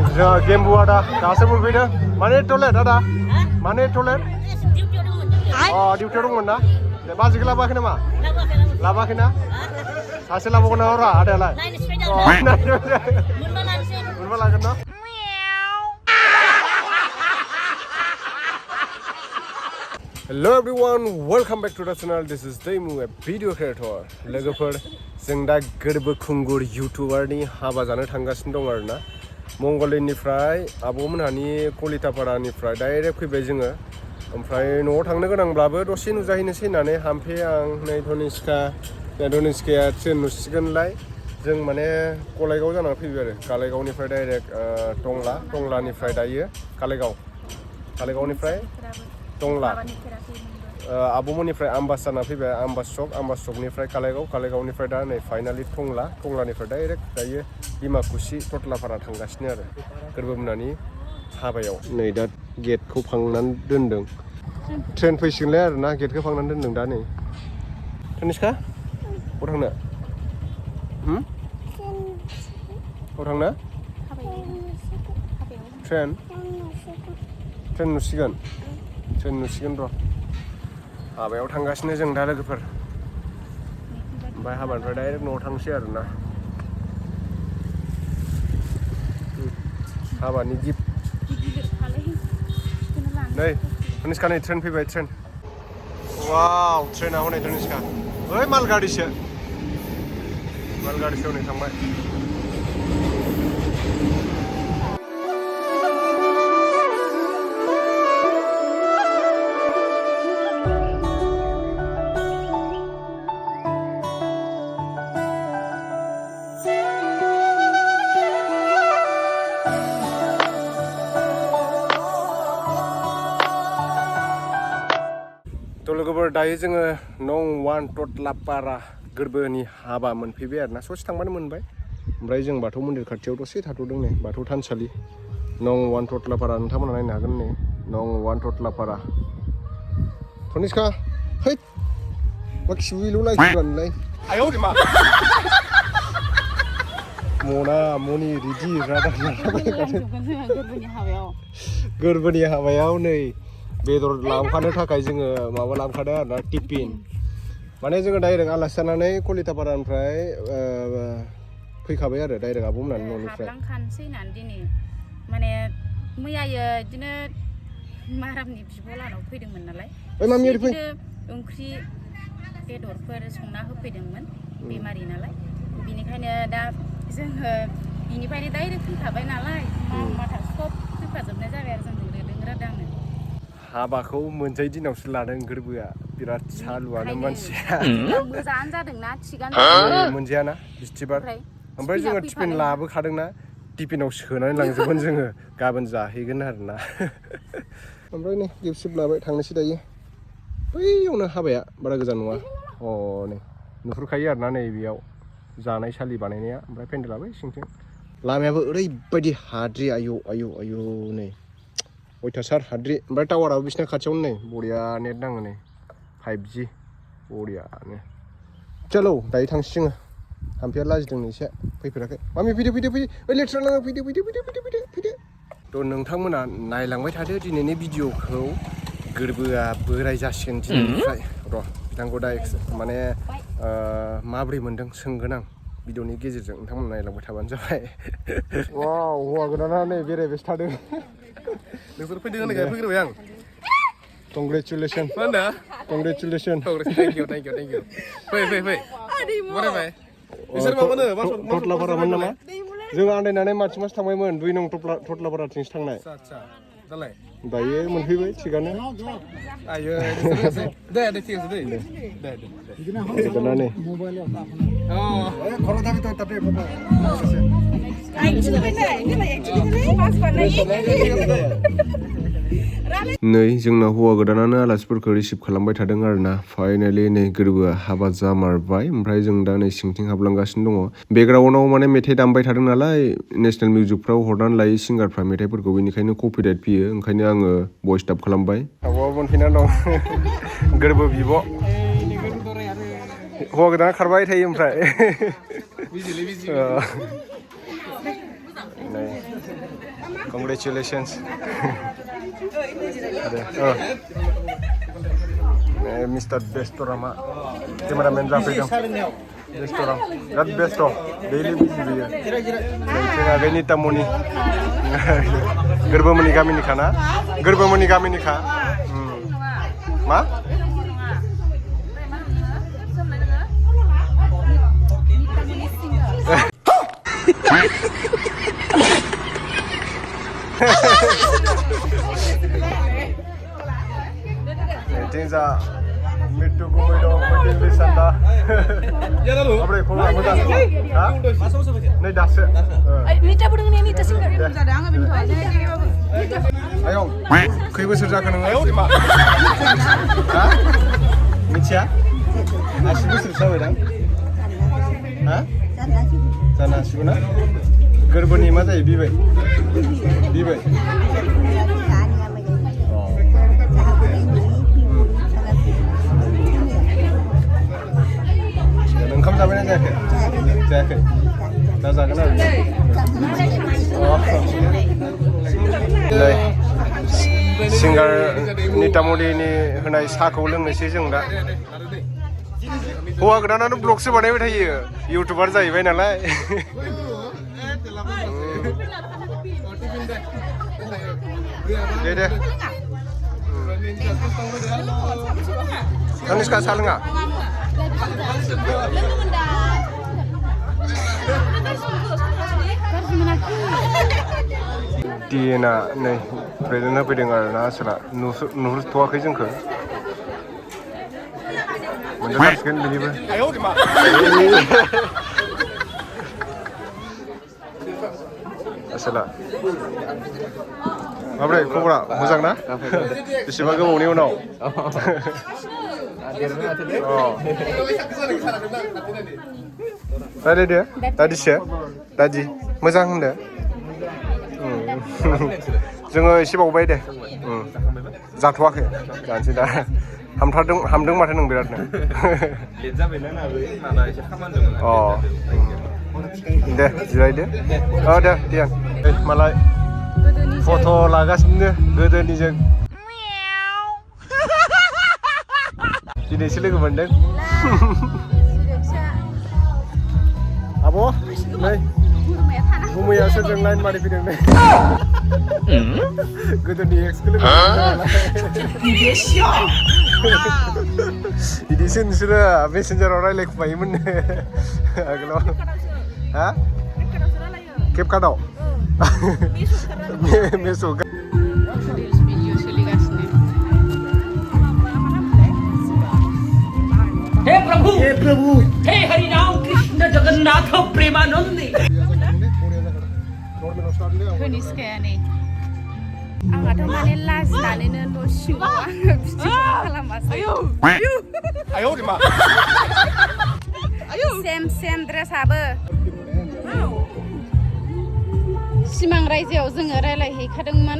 जोंहा गेम्बु आदा दासो मोनफैदों माने टयलेट आदा माने टयलेट डिउटियाव दंमोन ना बाजिखौ लाबोआखै नामा लाबोआखै ना सासे लाबोगोन ना हरा आदायालाय मोनबा लागोन ना Hello everyone, welcome back to the channel. This is GWRBW video creator. लोगोफोर जों दा गोरबो खुंगुर यूट्यूबारनि हाबा जानो थांगासिनो दं आरोना मंगलदैनिफ्राय आब'मोनहानि कलितापारानिफ्राय डाइरेक्ट फैबाय जोङो ओमफ्राय न'आव थांनो गोनांब्लाबो दसे नुजाहैनोसै होननानै हामफे आं नै धनिष्काया ट्रेन नुसिगोनलाय जों माने गलायगाव जानानै फैबाय आरो कालाइगावनिफ्राय डाइरेक्ट टंलानिफ्राय दायो कालाइगावनिफ्राय टंला आब'मोननिफ्राय आम्बास जाना फैबाय आम्बास चकनिफ्राय कालाइगावनिफ्राय दा नै फाइनालि टंलानिफ्राय डाइरेक्ट दायो डिमाकुसि टटलापारा थांगासिनो आरो गोरबोमोनहानि हाबायाव नै दा गेटखौ फांनानै दोनदों ट्रेन फैसिगोनलाय आरोना गेटखौ फांनानै दोनदों दा नै धनिष्का बहा थांनो बहा थांनो ट्रेन नुसिगोन र' हाबायाव थांगासिनो जों दा लोगोफोर ओमफ्राय हाबानिफ्राय डाइरेक्ट न'आव थांसै आरोना हाबानि गिफ्ट नै धनिष्का नै ट्रेन फैबाय ट्रेन वाव ट्रेना हनै धनिष्का ओइ मालगाड़िसो हनै थांबाय लोगोफोर दायो जोङो नं 1 टटलापारा गोरबोनि हाबा मोनफैबाय आरोना ससे थांबानो मोनबाय ओमफ्राय जों बाथौ मन्दिर खाथियाव दसे थाथ'दों नै बाथौ थानसालि नं 1 टटलापारा नोंथांमोना नायनो हागोन नै नं 1 टटलापारा धनिष्का है मा खिबुल' नायखिबानोलाय आयौ मा मनि रेडि गोरबोनि हाबायाव नै बेदर लांफानो थाखाय जोङो माबा लांफादों आरोना टिफिन माने जोङो डाइरेक्ट आलासि जानानै कलितापारानिफ्राय फैखाबाय आरो डाइरेक्ट आब'मोनहानि न'निफ्राय लांखानोसै होननानै दिनै माने मैयायो बिदिनो मारामनि बिब'लानाव फैदोंमोन नालाय बिदिनो ओंख्रि बेदरफोर संना होफैदोंमोन बेमारि नालाय बिनिखायनो दा जोङो बिनिफ्रायनो डाइरेक्ट फैखाबाय नालाय माथा सब फैफाजोबनाय जाबाय आरो जों रोदों रादांनो हाबाखौ मोनजाय दिनावसो लादों गोरबोआ बिराद सालुआनो मानसिया मोजाङानो जादोंना थिगानो मोनजायाना बिस्थिबार ओमफ्राय जोङो टिफिन लाबोखादोंना टिफिनाव सोनानै लांजोबगोन जोङो गाबोन जाहैगोन आरोना ओमफ्राय नै गिफ्ट लाबाय थांनोसै दायो बैयावनो हाबाया बारा गोजान नङा नै नुहुरखायो आरोना नै बेयाव जानाय सालि बानायनाया ओमफ्राय पेन्डेलाबो सिंथिं लामायाबो ओरैबायदि हाद्रि आयौ नै अयथासार हाद्रि ओमफ्राय टावाराबो बिसिना खाथियावनो नै बरिया नेट नाङो नै 5G बरियानो चलो दायो थांसै जोङो हामफेया लाजिदों एसे फैफेराखै मामि फैदो ओइ लेथ्रा नाङो फैदो थ' नोंथांमोना नायलांबाय थादो दिनैनि भिडिअखौ गोरबोआ बोराय जासिगोन दिनैनिफ्राय र' बिथांखौ दा माने माब्रै मोनदों सोंगोन आं भिडिअनि गेजेरजों नोंथांमोना नायलांबाय थाबानो जाबाय वाव हौवा गोदाना नै बेरायबायसो थादों नोंसोर फैदों होननायखाय फैग्रोबाय आं कंग्रेचुलेसन मा होनदों कंग्रेचुलेसन थेंक इउ फै बरायबाय बिसोर माबानो टटलापारामोन नामा जों आन्दायनानै मास थांबायमोन 2 नं टटलापाराथिंसो थांनाय दालाय दायो मोनफैबाय थिगानो आयो दे ठीक আছে दे बिदिनो नै खरा दाबि ताते नै जोंना हौवा गोदानानो आलासिफोरखौ रिसिभ खालामबाय थादों आरोना फाइनालि नै गोरबोआ हाबा जामारबाय ओमफ्राय जों दा नै सिंथिं हाबलांगासिनो दङ बेकग्राउन्डआव माने मेथाइ दामबाय थादों नालाय नेसनेल मिउजिकफ्राव हरनानै लायो सिंगारफ्रा मेथाइफोरखौ बेनिखायनो कपिराइट फैयो ओंखायनो आङो भइस डाब खालामबाय आब'आ मोनफैनानै दं गोरबो बिब' हौवा गोदाना खारबाय थायो ओमफ्राय Congratulations. Mr. Bestorama, cameraman जाफैदों. Bestorama, God besto, daily busy बियो. जोंहा बे नितामनि गोरबोमनि गामिनिखा ना? गोरबोमनि गामिनिखा. मा? Tingza mitu gumui dong meeting di sana. Apa yang kau nak muda? Hah? Nih dasar. Nita pun dengan Nita sih kan? Ada angin bintu aja. Ayo, kau ibu sudah kena ayo di mana? Hah? Micia? Asyik besar sama dah. Hah? Sana sih Gerboni mana ya bibai? Bibai. Engkau sampai nak jaket? Dah jaket nak? Singer Nitamudi ni henai Swrkow Lwgw sih jeng dah. Hua kerana blog sih mana betul ya? YouTuber saya ibu nalai. Deh. Kamu sekarang salah nggak? Dia nak nih, present apa dengar na salah, nuhur tua kerja ke? Mendengar sekian bini ber. Ayo di mana? Salah. Apa ni? Kau pernah musang na? Siapa kau ni unau? Tadi dia, tadi siapa? Tadi, musang dah. Jangan siapa ubah deh. Jatuh ke? Jangan sih dah. Hamdung macam nung berat nih. Oh. Deh, jirai deh. Oh deh, Tian. Malai. Foto lagas ni, gede ni jeng. Ini sih Lwgw Mwnpwikw. Apa? Nih. Bumi yang sedang lain mari pindah nih. Gede ni eksklusif. Dia siap. Ini sih sudah messenger orang lek payment. Aglo. Hah? Kep kadau. Mesok. हे प्रभु हे Hari Ram Krishna Jagannath Premanandi Konis kayak nih. Angkat mana las nane nendo siwa. Ayo. Ayo di mana? Ayo. Sem dress apa? Simang रायजोआव जोङो रायलायहैखादोंमोन.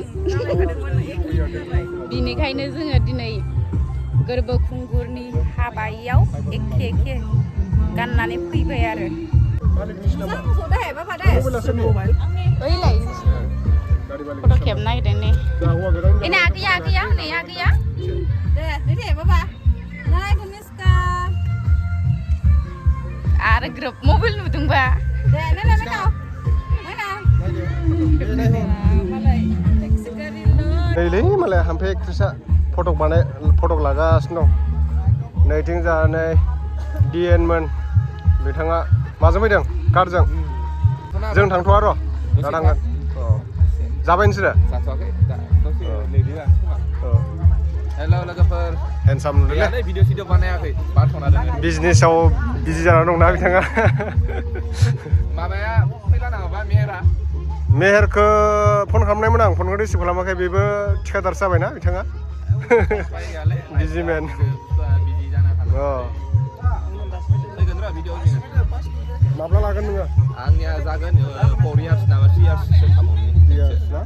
बिनिखायनो जोङो दिनै गोरबो खुंगुरनि हाबायाव एखे गाननानै फैबाय आरो. ओइलाय फट' खेबनो नागिरदों ने. Ini agak-agak nih agak. Deh Papa. Nah, Kuniska. Ada grup mobil नुदोंबा. Deh, mana? Ini malah hampir kisah foto lagasno. Naiting जानाय DN मोन बिथाङा माजों फैदों कारजों जों थांथ'आ र' दा थांगोन जाबाय नोंसोरो जाथ'वाखै दा दसे लेडि लानोसै खोमा हेल' लोगोफोर हेन्डसाम नुदोंलै भिडिअ बानायाखै बाथ'ना दोङो बिजनेसाव बिजि जाना दंना बिथाङा माबाया फैला नाङाबा मेहेरखौ फन खालामनायमोन आं फनखौ रिसिभ खालामाखै बेबो थिखादार जाबायना बिथाङा बिजिमेन बिजि जाना थादों फैगोन र' भिडिअ माब्ला लागोन नोङो आंनिया जागोन 4 years नामा 3 years खालामो ना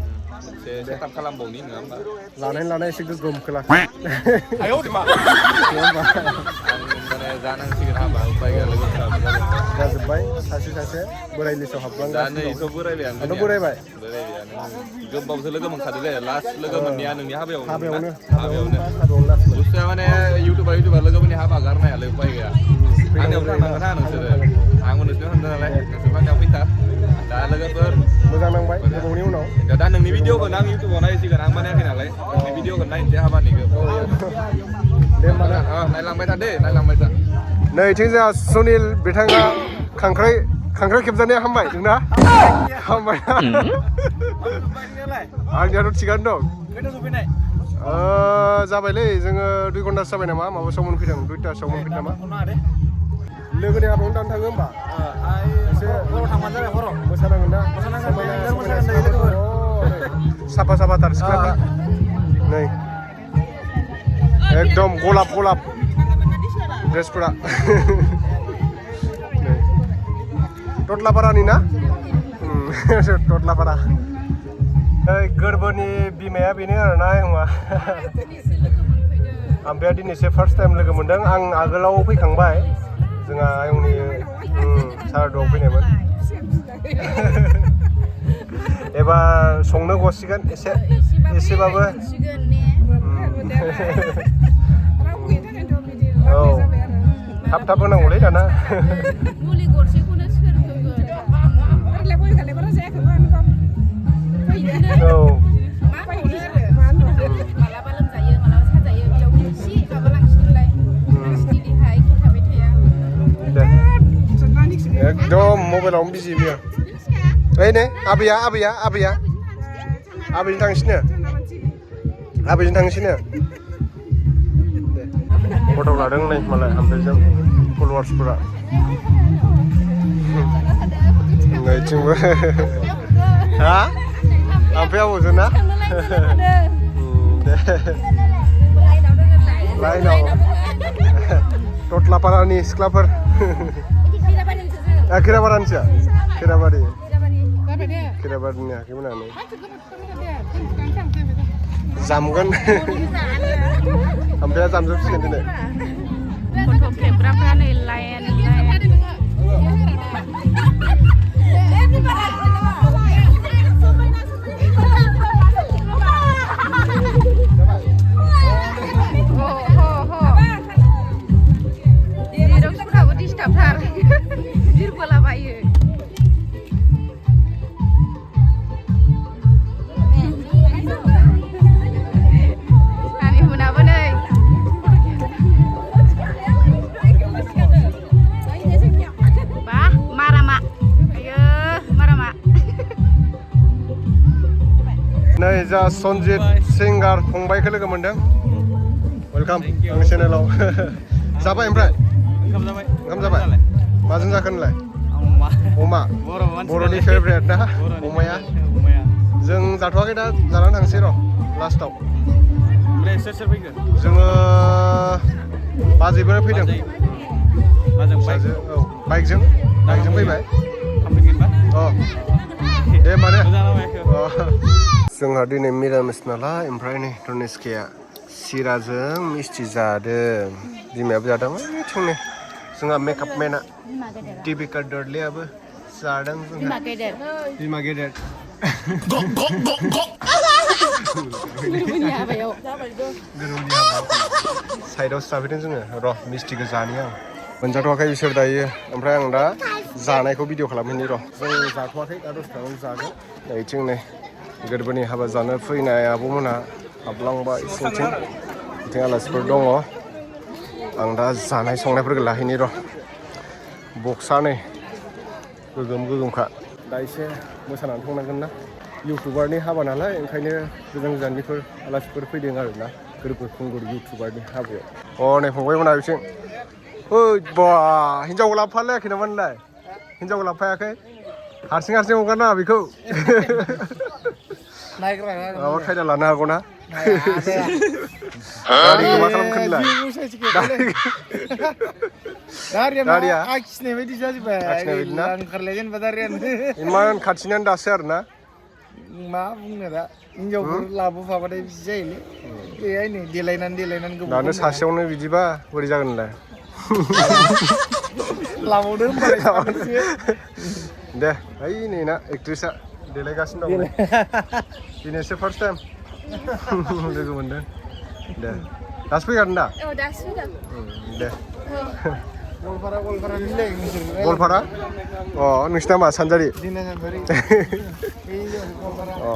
मोनसे सेटआप खालामबावनि नङा होमबा जानाय लानाय एसे गोगोम खोला आयौ मा माने जानांसिगोन हाबा उपाय गैया लोगोफोराबो जाजोब्बाय सासे बोराय लिस्टआव हाबलांगासिनो दा नै इखौ बोरायबायानो आंथ' बोरायबाय गोबावसो लोगो मोनखादो दे लास्ट लोगो मोननाया नोंनि हाबायावनो लास्ट बुस्थुआ माने इउटुबार लोगोफोरनि हाबा गारनायालाय उपाय गैया आंनियाव थांनांगोन ना नोंसोरो आंबो नोंसोरनो होनदों नालाय नोंसोर आंनियाव फैथा दा लोगोफोर मोजां नांबाय गोबावनि उनाव दा नोंनि भिडिअखौ आं इउटुबाव नायसिगोन आं बानायाखै नालाय नोंनि भिडिअखौ नायनोसै हाबानिखौ दे होमबा ना नायलांबाय था दे नायलांबाय था नैथिं जोंहा सुनिल बिथाङा खांख्राइ खेबजानाया हामबाय नोंना हामबाय आंनियाथ' थिगानो दं जाबायलै जोङो 2 घन्टासो जाबाय नामा माबासोआव मोनफैदों 2टासोआव मोनफैदों नामा लोगोनि हाबायावनो दानो थाङो होमबा एसे हराव थांबानो जाबाय हराव मोसानांगोन ना साफा थार सिख्लाफ्रा नै एकदम गलाब ड्रेसफोरा टटलापारानि ना टटलापारा गोरबोनि बिमाया बेनो आरोना आंहा ओमफ्राय दिनैसो फार्स्ट टाइम लोगो मोनदों आं आगोलाव फैखांबाय जोंहा आयंनि सारादुआव फैनायमोन एबार संनो गसिगोन एसेबाबो औ थाब होनांगौलै दाना मुलि गरसेखौनो सोर होगोन औ मालाबा लोमजायो मालाबा साजायो बेयावनो एसे माबालांसिगोनलाय नोंसिनि देहा एखे थाबाय थाया एकदम मबाइलावनो बिजि बियो ओइ नै आबैया आबैजों थांसिनो फट' लादों नै मालाय ओमफ्रायजों फल'वार्सफोरा नैथिंबो हा ओमफ्राय आबौजों ना दे लाइनाव टटलापारानि सिख्लाफोर खैराबारिनिसो खैराबारिनि आखैमोनानो जामगोन ओमफ्राय जामजोबसिगोन दिनै फट' खेबग्राफ्रा नै लाइन जिरक्सफोराबो डिस्टार्बथार बिरबोलाबायो नानिमोनाबो नै बा मारामा आयो मारामा नै जा सनजित सिंगार फंबायखौ लोगो मोनदों वेलकाम आंनि चेनेलाव जाबाय ओमफ्राय ओंखाम जाबाय माजों जाखो नोंलाय अमा बर'नि फेभरेट ना अमाया जों जाथ'वाखै दा जानानै थांसै र' लास्टाव जोङो बाजैबो फैदों औ बाइकजों फैबाय दे होमबा दे जोंहा दिनै मिरामिस नालाय ओमफ्राय नै धनेसकाया सिराजों मिस्थि जादों बिमायाबो जादों थिंनो जोंहा मेकआप मेना टिपिका दरलियाबो जादों जोंहा बिमा गेदेर गोरबोनि हाबायाव साइडआवसो जाफैदों जोङो र' मिस्टिखौ जानि आं मोनजाथ'वाखै बिसोर दायो ओमफ्राय आं दा जानायखौ भिडिअ खालामहैनि र' जों जाथ'वाखै दा 10 जागोन नैथिं नै गोरबोनि हाबा जानो फैनाय आब'मोनहा हाबलांबाय सिंथिं बिथिं आलासिफोर दङ आं दा जानाय संनायफोरखौ लाहैनि र' बक्सआ नै गोगोमखा दा एसे मोसानानै थांनांगोन ना इउटुबारनि हाबा नालाय ओंखायनो गोजाननिफोर आलासिफोर फैदों आरोना गोरबो खुंगुर इउटुबारनि हाबायाव नै फंबायमोनहा बिथिं ओइ बा हिन्जावखौ लाबोफालायाखै नामा नोंलाय हिन्जावखौ लाबोफायाखै हारसिं हगारनाङा बेखौ माबा खायदा लानो हागौ ना गारिखौ मा खालामखो नोंलाय गारिया आखिनाय बायदि जाजोब्बाय आखिनाय बायदि ना ओंखारलाय जेनेबा गारियानो इमान खाथिनानो दासो आरोना मा बुंनो दा हिनजावफोर लाबोफाबाथाय बिदि जायोलै बेहाय नै देलायनानै गोबाव दानो सासेयावनो बिदिबा बोरै जागोनलाय लाबावदो होमबालाय सानैसो दे ओइ नै ना एक्ट्रिसआ देलायगासिनो दं दिनैसो फार्स्ट टाइम लोगो मोनदों दे दासो फैखादों दा औ दासो फैदों दे गवालपारा मिलायो नोंसोर गवालपारा अ नोंसिना मा सानजारि दिना सानबारि अ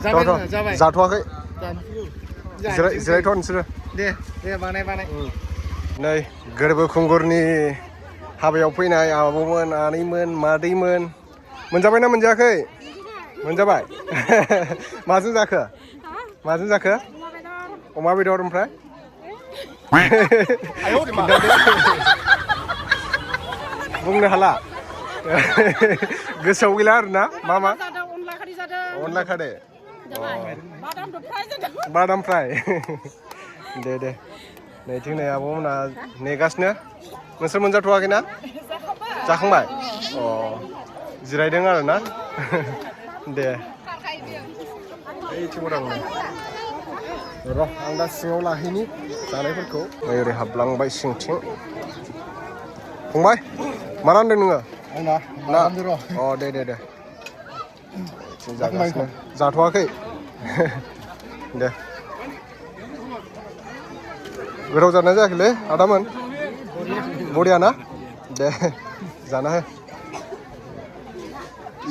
जाबाय जाथ'वाखै जिरायथ' नोंसोरो दे बानाय नै गोरबो खुंगुरनि हाबायाव फैनाय आब'मोन आनैमोन मादैमोन मोनजाबायना मोनजायाखै मोनजाबाय माजों जाखो अमा बेदर ओमफ्राय बुंनो हाला गोसोआव गैला आरोना मा अनला खारै बादाम फ्राय दे नैथिं नै आब'मोना नेगासिनो नोंसोर मोनजाथ'वाखैना जाखांबाय अ जिरायदों आरोना दे ओइथिं दं र' आं दा सिङाव लाहैनि जानायफोरखौ ओरै हाबलांबाय सिंथिं फंबाय मा रानदों नोङो ना अ दे जागासिनो जाथ'वाखै दे गोथाव जानाय जायाखैलै आदामोन बरिया ना दे जाना हो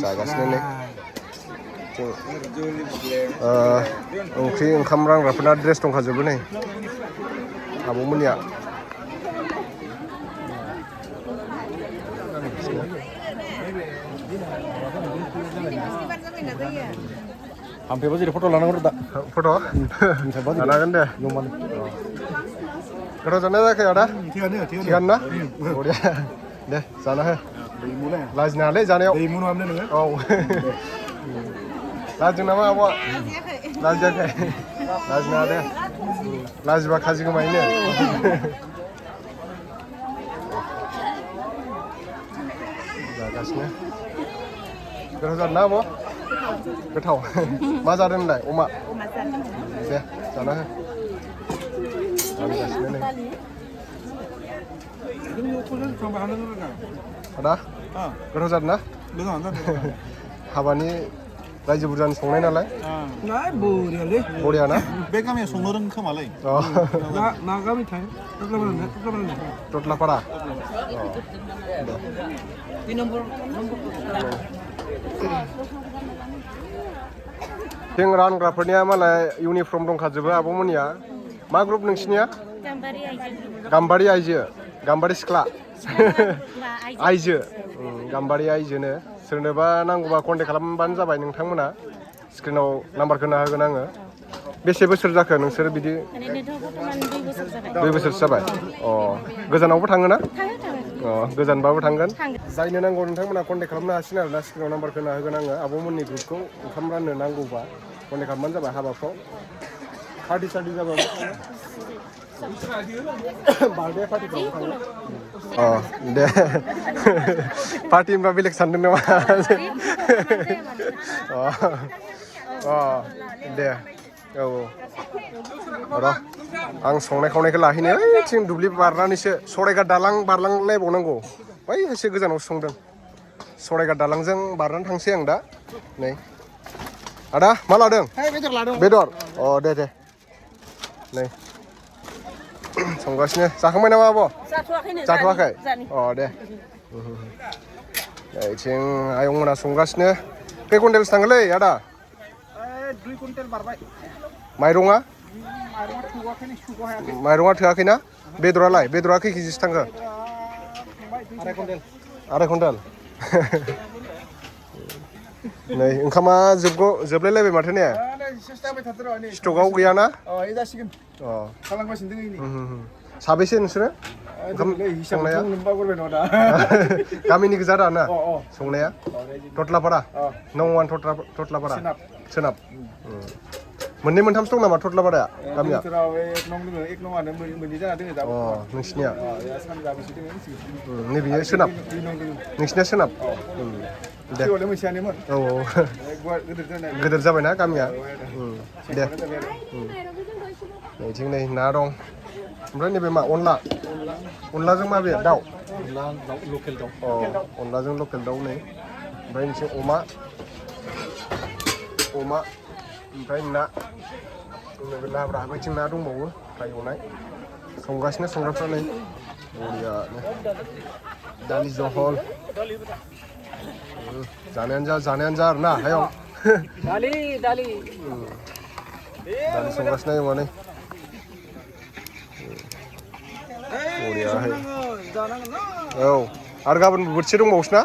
जागासिनो नै ओंख्रि ओंखाम रानग्राफोरना ड्रेस दंखाजोबो नै आब'मोननिया हामफैबा जेरै फट' लानांगौ दा फट' लानांगोन दे गोथाव जानाय जायाखै आदा थिगानो ना बरिया दे जाना हो लाजिनाङालै जानायाव औ लाजिदों नामा आब'आ लाजियाखै लाजिनाङा दे लाजिबा खाजि गोमायोनो जागासिनो गोथाव जादों ना आब' गोथाव मा जादों होनलाय अमा दे जाना हो जागासिनो नै आदा गोथाव जादों ना हाबानि रायजो बुरजानि संनाय नालाय बरिया ना बे गामियाव संनो रोङो खोमालै मा गामि थाय टटलापारा जों रानग्राफोरनिया मालाय इउनिफर्म दंखाजोबो आब'मोननिया मा ग्रुप नोंसिनिया गाम्बारि आइजो गाम्बारि सिख्ला आइजो गाम्बारि आइजोनो सोरनोबा नांगौबा कन्टेक्ट खालामबानो जाबाय नोंथांमोना स्क्रिनाव नाम्बारखौ होना होगोन आङो बेसे बोसोर जाखो नोंसोर बिदि 2 बोसोरसो जाबाय अ गोजानावबो थाङो ना अ गोजानबाबो थांगोन जायनो नांगौ नोंथांमोना कन्टेक्ट खालामनो हासिगोन आरोना स्क्रिनाव नाम्बारखौ होना होगोन आङो आब'मोननि ग्रुपखौ ओंखाम राननो नांगौबा कन्टेक्ट खालामबानो जाबाय हाबाफ्राव पार्टि सार्टि जाबाबो बार्थडे पार्टिफ्रावबो थाङो अ दे पार्टि होनबा बेलेग सानदों नामा अ दे औ र' आं संनाय खावनायखौ लाहैनो ओइथिं दुब्लि बारनानैसो सरायघाट दालां बारलांलायबावनांगौ बै एसे गोजानावसो संदों सरायघाट दालांजों बारनानै थांसै आं दा नै आदा मा लादों बेदर अ दे नै संगासिनो जाखांबाय नामा आब' जाथ'वाखै अ दे ओइथिं आयंमोना संगासिनो खै कुइन्टेलसो थांगोनलै आदा 2 कुइन्टेल बारबाय माइरङा थोआखैना बेदरा खै केजिसो थांखो 2.5 कुइन्टेल नै ओंखामा जोबलायलायबाय माथो ने स्टकआव गैयाना अ साबेसे नोंसोरो संनाया गामिनि गोजा दा ना संनाया टटलापारा नंवान टटलापारा सोनाब मोननै मोनथामसो दं नामा थरलाबादाया गामिया बोथोराव एक नं दोङो एक नङानो मोननै जाना दोङो दा नोंसिनिया सानजाबोसो दोङो नैबेयो सोनाब नोंसिनिया सोनाब दे सिगाङावलाय मोनसेयानोमोन औ गिदिर जाबायना गामिया दे नैथिं नै ना दं ओमफ्राय नैबे मा अनलाजों माबे दाउ लकेल दाउ अनलाजों लकेल दाउ नै ओमफ्राय नोंसोर अमा ओमफ्राय ना लाब्रा बैथिं ना दंबावो फ्राय एवनाय संगासिनो संग्राफ्रा नै बरियानो दालि जहल जानायानो जा आरोना हायाव दालि संगासिनो एवनानै बरियाहाय औ आरो गाबोन बोथिसे दंबावोसो ना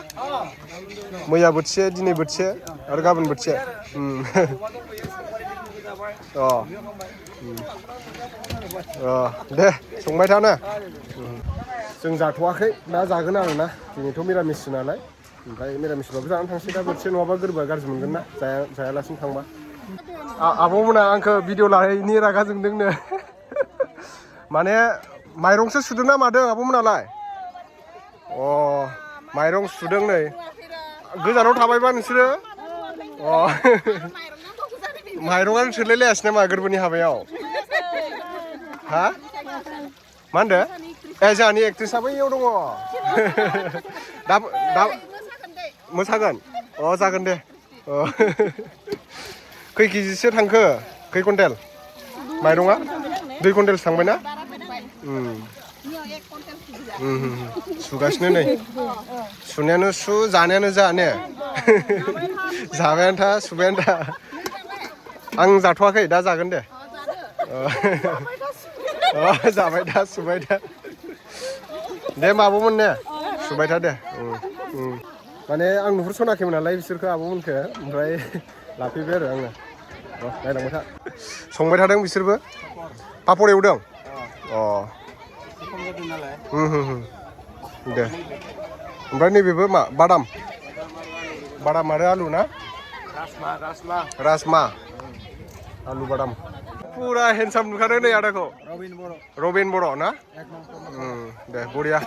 मैया बोथिसे दिनै बोथिसे आरो गाबोन बोथिसे दे संबाय थानो जों जाथ'वाखै दा जागोन आरोना दिनैथ' मिरामिससो नालाय ओमफ्राय मिरामिसबाबो जानानै थांसै दा बोथिसे नङाबा गोरबोआ गाज्रि मोनगोन ना जायालासिनो थांबा आब'मोना आंखौ भिडिअ लानायनि रागा जोंदोंनो माने माइरंसो सुदों ना मादों आब'मोनालाय माइरं सुदों नै गोजानाव थाबायबा नोंसोरो माइरंआनो थोलायलायासै नामा गोरबोनि हाबायाव हा मा होनदो जोंहानि एक्ट्रिसआबो इयाव दङ दा मोसागोन जागोन दे खै केजिसो थांखो खै कुइन्टेल माइरंआ 2 कुइन्टेलसो थांबायना सुगासिनो नै सुनायानो सु जानायानो जा ने जाबायानो था सुबायानो था आं जाथ'वाखै दा जागोन दे जाबाय दा सुबाय दा दे आब'मोन ने सुबाय था दे माने आं नुहुरसनाखैमोन नालाय बिसोरखौ आब'मोनखौ ओमफ्राय लाफैबाय आरो आङो नायलांबाय था संबाय थादों बिसोरबो पापर एवदों दे ओमफ्राय नैबेबो मा बादाम आरो आलु ना राजमा आलु बादाम पुरा हेन्डसाम नुखादों नै आदाखौ रबिन बर' ना दे बरिया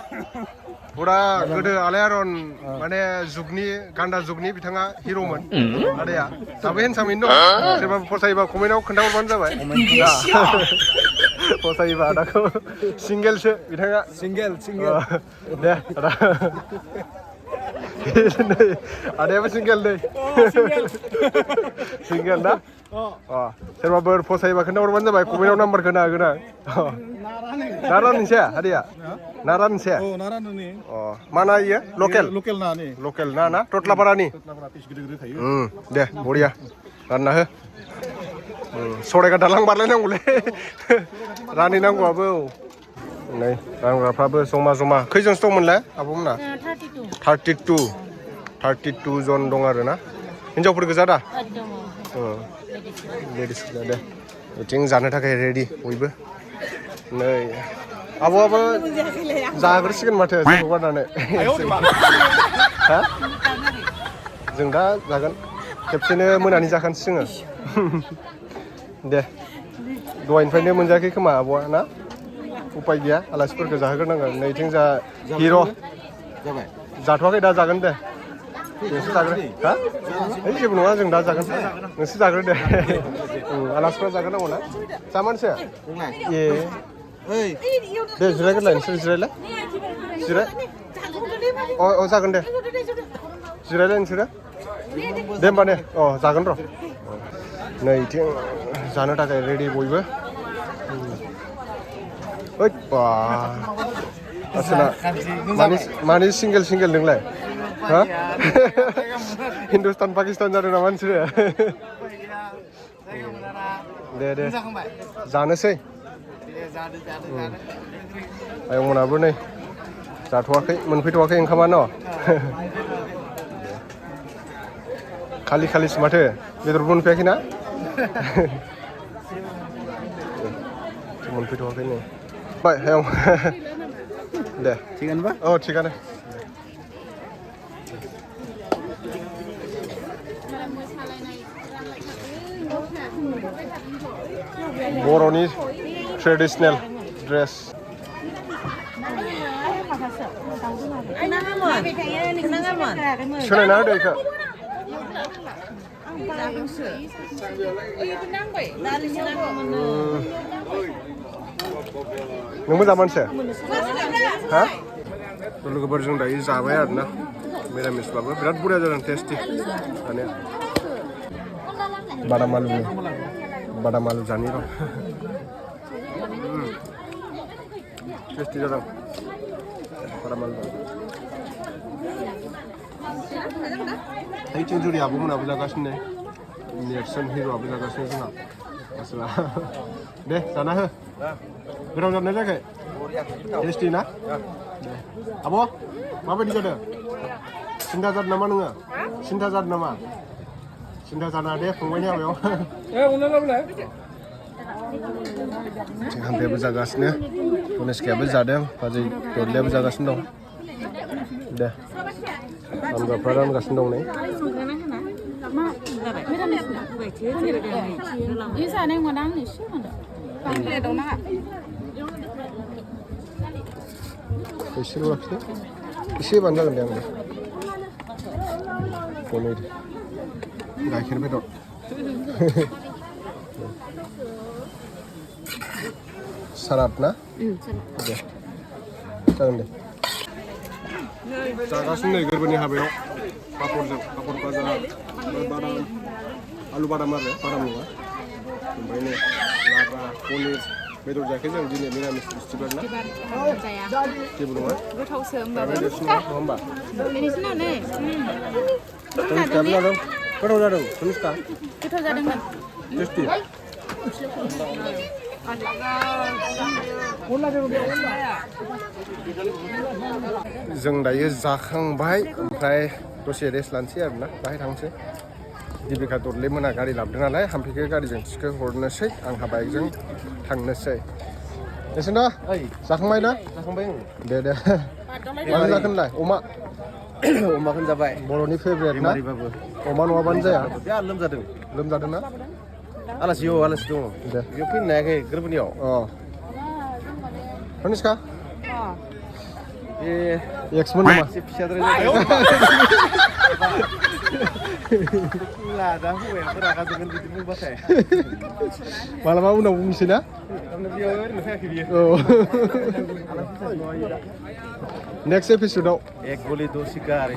पुरा गोदो आलायारन माने गान्दा जुगनि बिथाङा हिर'मोन आदाया दाबो हेन्डसामैनो दं सोरबा फसायोबा कमेन्टआव खोन्थाहरबानो जाबाय फसायोबा आदाखौ सिंगेलसो बिथाङा सिंगेल दे आदा आदायाबो सिंगेल नै सिंगेल ना सोरबाफोर फसायोबा खोन्थाहरबानो जाबाय कमेन्टआव नाम्बारखौ होगोन आं ना राननोसै आदैया ना राननोसै मा ना इयो लकेल ना टटलापारानि दे बरिया रानना हो सरायगा दालां बारलायनांगौलै रानहैनांगौआबो नै रानग्राफ्राबो जमा खैजनसो दंमोनलाय आब'मोना 32 जन दं आरो ना हिनजावफोर गोजा दा लेडिस गोजा दे बिथिं जानो थाखाय रेडि बयबो नै आब'आबो जाग्रोसिगोन माथो जोंखौ गारनानै जों दा जागोन खेबसेनो मोनानि जाखानोसै जोङो दे दहायनिफ्रायनो मोनजायाखै खोमा आब'आ ना उपाय गैया आलासिफोरखौ जाहोग्रोनांगोन नैथिं जा हिर' जाथ'वाखै दा जागोन दे नोंसोर जाग्रो जेबो नङा जों दा जागोन नोंसोर जाग्रो दे आलासिफ्रा जाग्रोनांगौ ना जामानसो दे जिरायग्रोलाय नोंसोर जिराय जागोन दे जिरायलाय नोंसोरो दे होमबा ने जागोन र' नैथिं जानो थाखाय रेडि बयबो मानि सिंगेल नोंलाय हा हिन्दुस्तान पाकिस्तान जादों नामा नोंसोरो दे जानोसै आयंमोनाबो नै जाथ'वाखै मोनफैथ'वाखै ओंखामा न' खालिसो माथो बेदरबो मोनफैयाखैना मोनफैथ'वाखै नै आयं दे थिगानोबा थिगानो बर'नि ट्रेडिशनेल ड्रेस सोलायना होदो इखो नों मोजां मानसि हा लोगोफोरजों दायो जाबाय आरोना मिरामिसबाबो बिराद बुरजा जादों टेस्टि जानाया बादाम आलु जानि र' टेस्टि जादों बादाम आलु ओइथिं जुरि आब'मोनाबो जागासिनो नेरसोन हिर'आबो जागासिनो जोंहा आसला दे जाना हो गोथाव जादोंना जायाखै टेस्टि ना आब' माबायदि जादों सिन्था जादों नामा नोङो सिन्था जादों नामा सिन्था जानाङा दे फंबायनि हाबायाव हाम्फायाबो जागासिनो कनेस्कायाबो जादों बाजै दरलियाबो जागासिनो दं दे रानग्राफ्रा रानगासिनो दं नै एसेल' लाखिनो एसे होबानो जागोन दे आंनो पनिर गाइखेर बेदर सालाद ना दे जागोन दे जागासिनो नै गोरबोनि हाबायाव पापरजों पापर भाजा बादाम आलु बादाम आरो बादाम नङा ओमफ्राय नै लाब्रा पनिर बेदर जायाखै जों दिनै मिरामिस बिस्थिबार ना जेबो नङा गोथावसो होमबा गोथाव जादों सनिस्का गोथाव जादोंमोन टेस्टि जों दायो जाखांबाय ओमफ्राय दसे रेस्ट लानोसै आरोना बाहाय थांसै दिबिका दरले मोना गारि लाबोदों नालाय हाम्फैखौ गारिजों थिखो हरनोसै आंहा बाइकजों थांनोसै एसेनो जाखांबाय ना जाखांबाय दे दे मानो जाखोनलाय अमा अमाखौनो जाबाय बर'नि फेभरेट ना अमा नङाबानो जाया बिराद लोमजादों ना आलासि दङ दे बेयाव फैनो हायाखै गोरबोनियाव सनिस्का बे एक्समोन नामा एसे फिसाद्राय लादा हौवायाफोर रागा जोंगोन बिदि बुंबाथाय मालाबा उनाव बुंसै ना बेयाव ओरैनो फैयाखै बियो नेक्स्ट एपिसोडआव एक गलि दो शिकार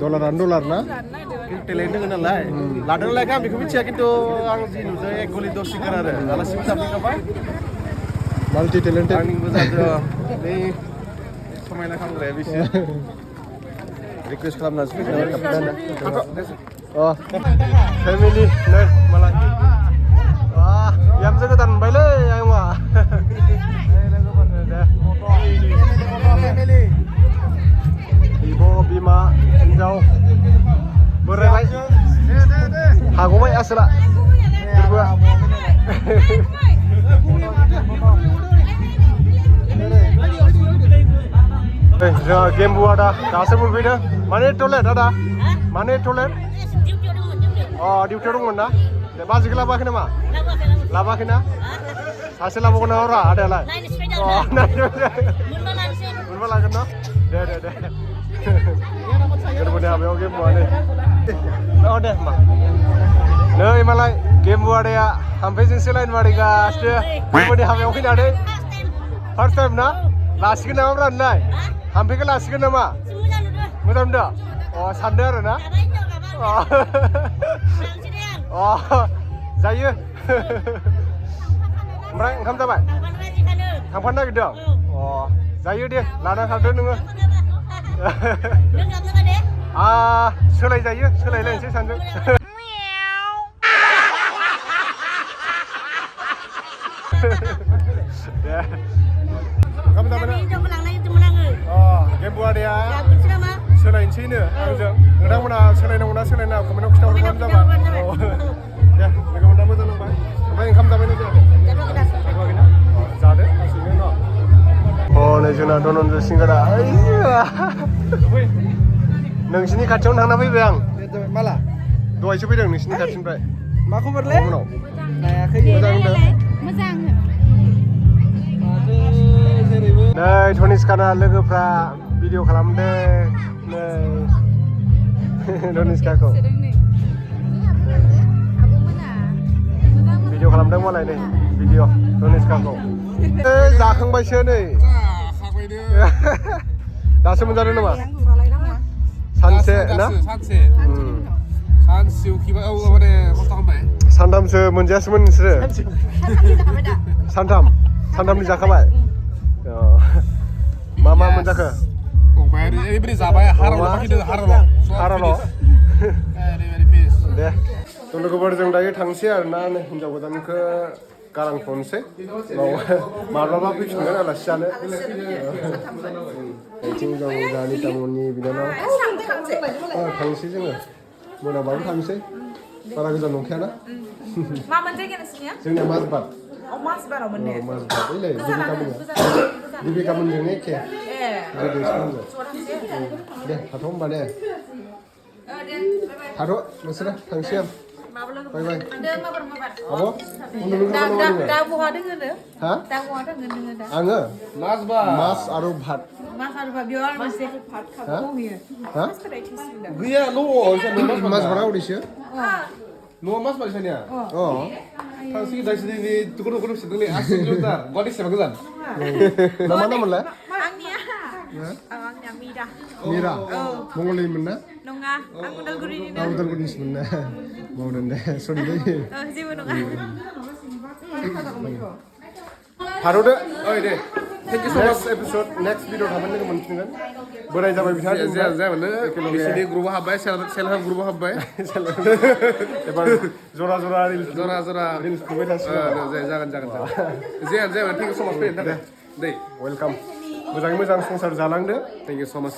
डलार ना टेलेन्ट दङ नालाय लादों लायखा आं बेखौ मिथिया खिन्थु आं जि नुदों एक गलि दो शिकार आरो आलासिबो जाफैखाबाय माल्टि टेलेन्टेड आंनिबो जादों बे समायना खालामग्राया बेसे रिकुवेस्ट खालामनासो फैदों फेमिलि नै मालाय बिहामजो गोदान मोनबायलै आयंआ बिब' बिमा हिन्जाव बोरायबाय हागौबाय आसोला फोरबोआ जोंहा गेम्बु आदा दासो मोनफैदों माने टयलेट आदा माने टयलेट डिउटियाव दंमोन ना दे बाजिखौ लाबोआखै नामा लाबोआखै ना सासे लाबोगोन ना हरा आदायालाय मोनबा लागोन ना दे गोरबोनि हाबायाव गेम्बुआनो दे होमबा नै मालाय गेम्बु आदाया हाम्फैजोंसो लाइन मारिगासिनो गोरबोनि हाबायाव फैनानै फार्स्ट टाइम ना लासिगोन नामा रानलाय हाम्फैखौ लासिगोन नामा मोजां नुदों सानदों आरो ना जायो ओमफ्राय ओंखाम जाबाय थांफानो नागिरदों जायो दे लाना थांदो नोङो सोलायजायो सोलायलायनोसै सानदों दे ओंखाम जाबाय गेम्बु आदाया सोलायनोसैनो आंजों नोंथांमोना सोलायनांगौना सोलायनाङा कमेन्टआव खिन्थाहरबानो जाबाय दे लोगो मोनना मोजां नांबाय ओमफ्राय ओंखाम जाबायना जायाखै जाथ'वाखैना जादो लासैनो न' नै जोंना धनन्जय सिंगारा नोंसिनि खाथियावनो थांना फैबाय आं माला दहायसो फैदों नोंसिनि खाथिनिफ्राय मा खबरलै उनाव नायाखै मोजां होनदों मोजां जेरैबो नै धनिष्काना लोगोफ्रा भिडिअ खालामदों नै धनिष्काखौ भिडिअ खालामदों मालाय नै भिडिअ धनिष्काखौ जाखांबायसो नै दासो मोनजादों नामा सानसे ना सानसेयाव खिबा माने खस्थ' खालामबाय सानथामसो मोनजायासैमोन नोंसोरो सानथामनि जाखाबाय मा मोनजाखो ओरैबायदि जाबाय हाराल' दे थ' लोगोफोर जों दायो थांसै आरोना हिन्जाव गोदानखौ गालांथ'नोसै माब्लाबा फैफिनगोन आलासि जानो बिथिं दं जोंहानि तामुनि बिनानाव थांसै जोङो मोनाबाबो थांसै बारा गोजान नंखायाना मा मोनजायगा नोंसिनिया? जोंनिया माजबाद माजबाराव मोनने माजबाद ओइलाय दिबिकामोनजों एखे दे थाथ' होमबा दे थाथ' नोंसोरो थांसै आं बाय बाय आब' दा बहा दोङो नो? हा दा बहा दोङो नोङो दा? आङो मास आरो भात मास आरो बेयाव आरो मोनसे भात खाबो होयो हा गैया न'आव माजबादा अदिसो न'आव मास मारि सानिया अ थांसिगोन दाइसि दिनै दुखु सिदोंलै 80 किल'मिटार गुवाहाटी एसेबां गोजान मा नाममोनलाय आंनिया मिरा मिरा मंगलदैमोन ना नङा आं उदालगुरिनिनो उदालगुरिनिसोमोन ना बावदों दे सरि दै जेबो नङा थाथ'दो ओइ दे थेंक इउ सो माच एपिसड नेक्स्ट भिडिअ थाबैनो लोगो मोनफिनगोन बोराय जाबाय बिथाङा जायामोन बिसिनि ग्रुपआव हाबबाय सेल्फ हेल्प ग्रुपआव हाबबाय एबार जरा रिल्स खुबाय थासिगोन जागोन जायामोन थेंक इउ सो माच फैनो थाखाय दे वेलकाम मोजाङै मोजां संसार जालांदो थेंक इउ सो माच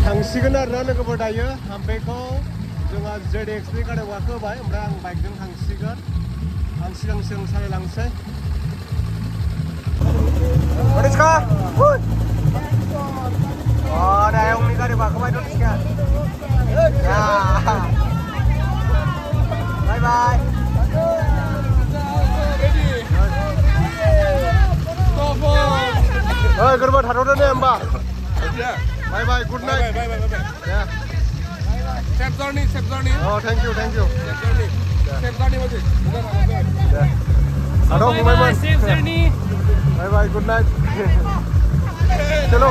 थांसिगोन आरोना लोगोफोर दायो हाम्पेखौ जोंहा जेडेक्सनि गारियाव गाखो होबाय ओमफ्राय आं बाइकजों थांसिगोन आं सिगां सालायलांसै धनिष्का दा आंनि गारियाव गाखोबाय धनिष्का बाय बाय ओइ गोरबो थाथ'दो दे होमबा bye bye good night safe journey अ थेंक इउ सेफ जर्नी थाथ' फंबायमोन बाय बाय गुड नाइट चलो